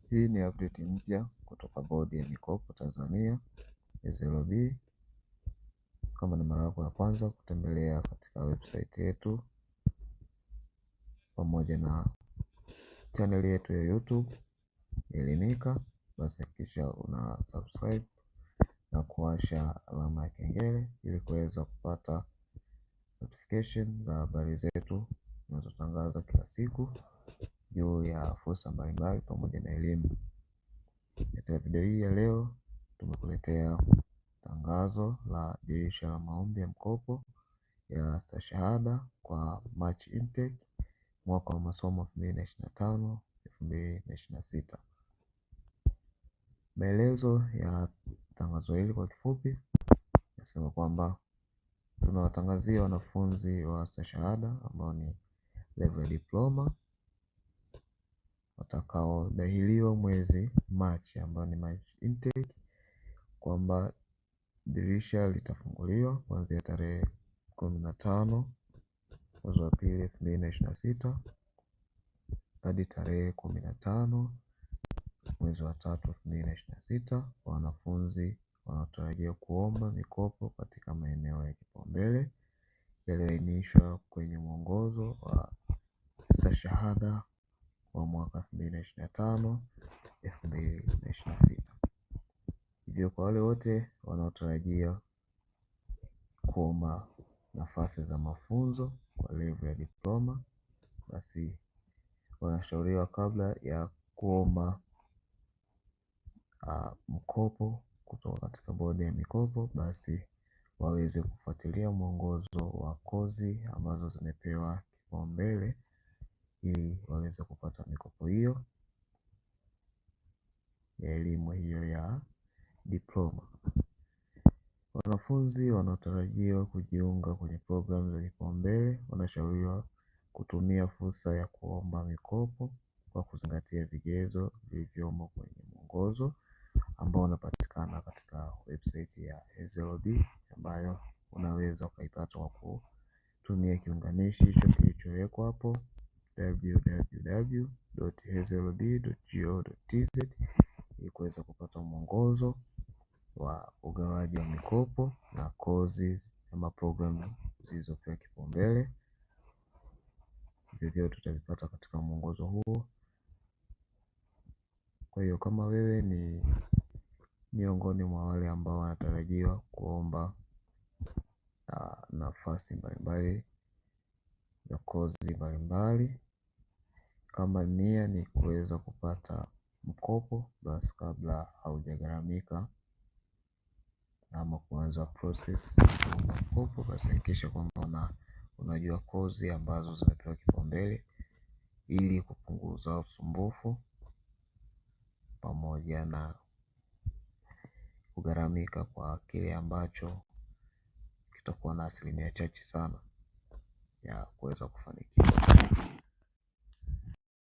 Hii ni update mpya kutoka Bodi ya Mikopo Tanzania SLB. Kama ni mara yako ya kwanza kutembelea katika website yetu pamoja na channel yetu ya YouTube Elimika, basi hakikisha una subscribe na kuwasha alama ya kengele ili kuweza kupata notification za habari zetu tunazotangaza kila siku juu ya fursa mbalimbali pamoja na elimu. Katika video hii ya leo tumekuletea tangazo la dirisha la maombi ya mkopo ya stashahada kwa March intake mwaka wa masomo 2025-2026. Maelezo ya tangazo hili kwa kifupi nasema kwamba tunawatangazia wanafunzi wa stashahada ambao ni level diploma watakaodahiliwa mwezi March ambao ni March intake kwamba dirisha litafunguliwa kuanzia tarehe 15 mwezi wa pili 2026 hadi tarehe 15 mwezi wa tatu 2026 kwa wanafunzi wanaotarajia kuomba mikopo katika maeneo ya kipaumbele yaliyoainishwa kwenye mwongozo wa stashahada wa mwaka 2025-2026. Hivyo kwa wale wote wanaotarajia kuomba nafasi za mafunzo kwa level ya diploma, basi wanashauriwa kabla ya kuomba mkopo kutoka katika Bodi ya Mikopo, basi waweze kufuatilia mwongozo wa kozi ambazo zimepewa kipaumbele ili waweze kupata mikopo hiyo ya elimu hiyo ya diploma. Wanafunzi wanaotarajiwa kujiunga kwenye programu za kipaumbele wanashauriwa kutumia fursa ya kuomba mikopo kwa kuzingatia vigezo vilivyomo kwenye mwongozo ambao unapatikana katika website ya SLB ambayo unaweza ukaipata kwa kutumia kiunganishi hicho kilichowekwa hapo www.slb.go.tz ili kuweza kupata mwongozo wa ugawaji wa mikopo na kozi ama programu zilizopewa kipaumbele. Hivyo tutavipata katika mwongozo huo. Kwa hiyo kama wewe ni miongoni mwa wale ambao wanatarajiwa kuomba nafasi mbalimbali za kozi mbalimbali, kama nia ni kuweza kupata mkopo, basi kabla haujagharamika ama kuanza process ya mkopo, basi hakikisha kwamba unajua kozi ambazo zimepewa kipaumbele ili kupunguza usumbufu pamoja na kugharamika kwa kile ambacho kitakuwa na asilimia chache sana ya kuweza kufanikiwa.